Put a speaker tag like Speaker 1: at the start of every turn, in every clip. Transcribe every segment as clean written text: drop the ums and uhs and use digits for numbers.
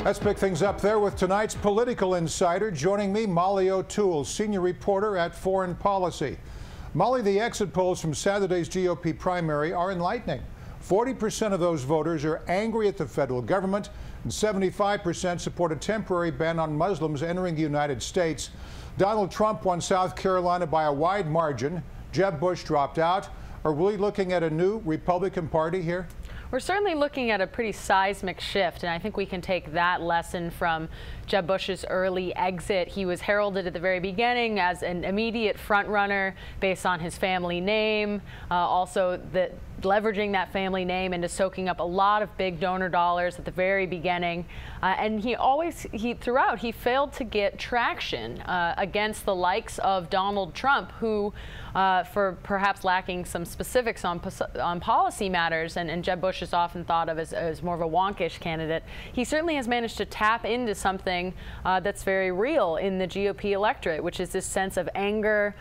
Speaker 1: Let's pick things up there with tonight's political insider. Joining me, Molly O'Toole, senior reporter at Foreign Policy. Molly, the exit polls from Saturday's GOP primary are enlightening. 40% of those voters are angry at the federal government, and 75% support a temporary ban on Muslims entering the United States. Donald Trump won South Carolina by a wide margin. Jeb Bush dropped out. Are we looking at a new Republican Party here?
Speaker 2: We're certainly looking at a pretty seismic shift, and I think we can take that lesson from Jeb Bush's early exit. He was heralded at the very beginning as an immediate frontrunner based on his family name, also leveraging that family name into soaking up a lot of big donor dollars at the very beginning. And throughout, he failed to get traction against the likes of Donald Trump, who, for perhaps lacking some specifics on policy matters, and Jeb Bush is often thought of as more of a wonkish candidate, he certainly has managed to tap into something that's very real in the GOP electorate, which is this sense of anger,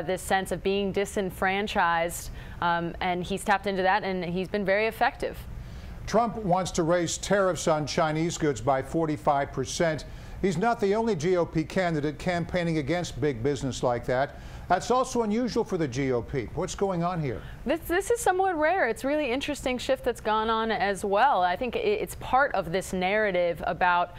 Speaker 2: this sense of being disenfranchised. And he's tapped into that, and he's been very effective.
Speaker 1: Trump wants to raise tariffs on Chinese goods by 45%. He's not the only GOP candidate campaigning against big business like that. That's also unusual for the GOP. What's going on here?
Speaker 2: This is somewhat rare. It's a really interesting shift that's gone on as well. I think it's part of this narrative about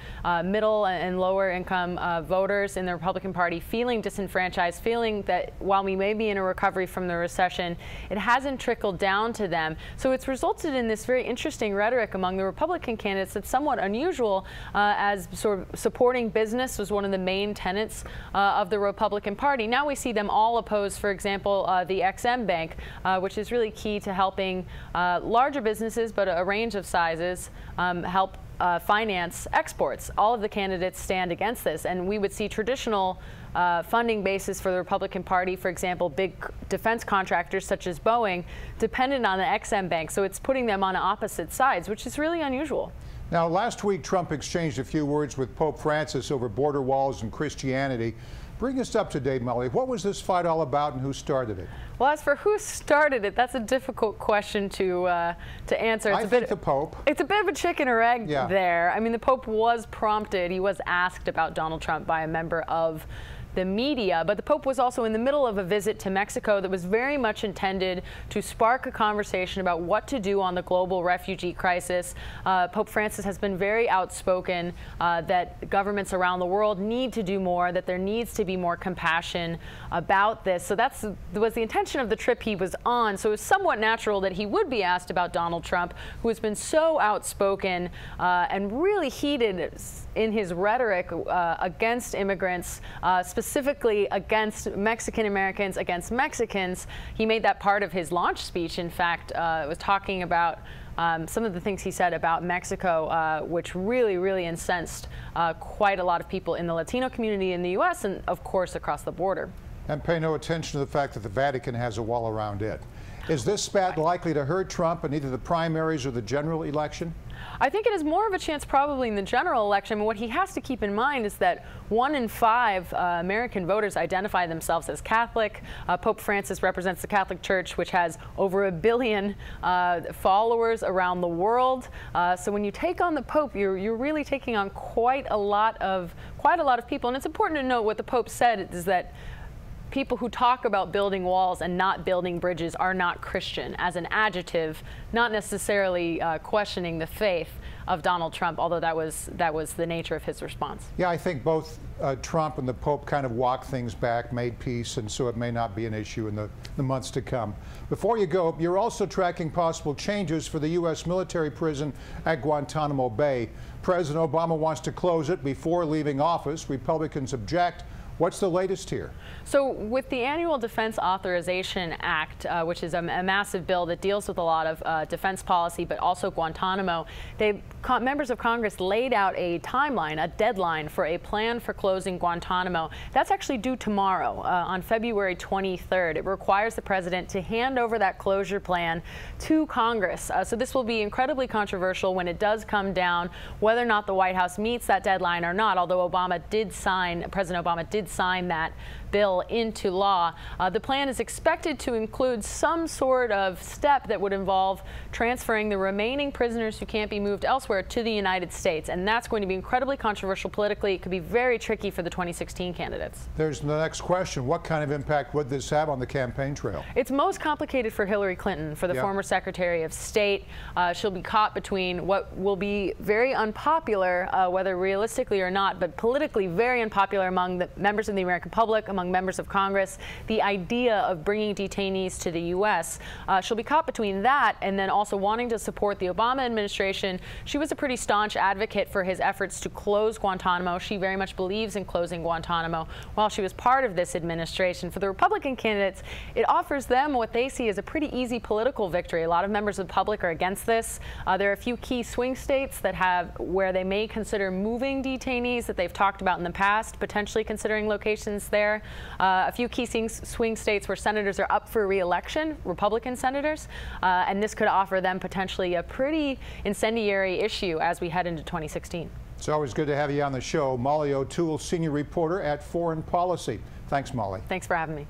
Speaker 2: middle and lower income voters in the Republican Party feeling disenfranchised, feeling that while we may be in a recovery from the recession, it hasn't trickled down to them. So it's resulted in this very interesting rhetoric among the Republican candidates that's somewhat unusual, as sort of supporting business was one of the main tenets of the Republican Party. Now we see them all oppose, for example, the XM Bank, which is really key to helping larger businesses, but a range of sizes, help finance exports. All of the candidates stand against this, and we would see traditional funding bases for the Republican Party, for example, big defense contractors such as Boeing, dependent on the XM Bank. So it's putting them on opposite sides, which is really unusual.
Speaker 1: Now, last week, Trump exchanged a few words with Pope Francis over border walls and Christianity. Bring us up to date, Molly. What was this fight all about, and who started it?
Speaker 2: Well, as for who started it, that's a difficult question to answer.
Speaker 1: I think the Pope.
Speaker 2: It's a bit of a chicken or egg there. I mean, the Pope was prompted. He was asked about Donald Trump by a member of the media, but the Pope was also in the middle of a visit to Mexico that was very much intended to spark a conversation about what to do on the global refugee crisis. Pope Francis has been very outspoken that governments around the world need to do more, that there needs to be more compassion about this. So that was the intention of the trip he was on. So it was somewhat natural that he would be asked about Donald Trump, who has been so outspoken and really heated in his rhetoric against immigrants, specifically against Mexican Americans, against Mexicans. He made that part of his launch speech. In fact, was talking about some of the things he said about Mexico, which really incensed quite a lot of people in the Latino community in the U.S. and, of course, across the border.
Speaker 1: And pay no attention to the fact that the Vatican has a wall around it. Is this spat likely to hurt Trump in either the primaries or the general election?
Speaker 2: I think it has more of a chance probably in the general election. What he has to keep in mind is that 1 in 5 American voters identify themselves as Catholic. Pope Francis represents the Catholic Church, which has over 1 billion followers around the world. So when you take on the Pope, you're really taking on quite a lot of people. And it's important to note what the Pope said is that people who talk about building walls and not building bridges are not Christian, as an adjective, not necessarily questioning the faith of Donald Trump, although that was the nature of his response.
Speaker 1: Yeah, I think both Trump and the Pope kind of walked things back, made peace, and so it may not be an issue in the months to come. Before you go, you're also tracking possible changes for the U.S. military prison at Guantanamo Bay. President Obama wants to close it before leaving office. Republicans object. What's the latest here?
Speaker 2: So with the Annual Defense Authorization Act, which is a massive bill that deals with a lot of defense policy, but also Guantanamo, members of Congress laid out a timeline, a deadline for a plan for closing Guantanamo. That's actually due tomorrow, on February 23rd. It requires the president to hand over that closure plan to Congress. So this will be incredibly controversial when it does come down, whether or not the White House meets that deadline or not, although President Obama did sign that bill into law. The plan is expected to include some sort of step that would involve transferring the remaining prisoners who can't be moved elsewhere to the United States. And that's going to be incredibly controversial politically. It could be very tricky for the 2016 candidates.
Speaker 1: There's the next question. What kind of impact would this have on the campaign trail?
Speaker 2: It's most complicated for Hillary Clinton, for the former Secretary of State. She'll be caught between what will be very unpopular, whether realistically or not, but politically very unpopular among the members of the American public, among members of Congress, the idea of bringing detainees to the U.S. She'll be caught between that and then also wanting to support the Obama administration. She was a pretty staunch advocate for his efforts to close Guantanamo. She very much believes in closing Guantanamo while she was part of this administration. For the Republican candidates, it offers them what they see as a pretty easy political victory. A lot of members of the public are against this. There are a few key swing states that have where they may consider moving detainees that they've talked about in the past, potentially considering locations there. A few key swing states where senators are up for re-election, Republican senators, and this could offer them potentially a pretty incendiary issue as we head into 2016.
Speaker 1: It's always good to have you on the show. Molly O'Toole, senior reporter at Foreign Policy. Thanks, Molly.
Speaker 2: Thanks for having me.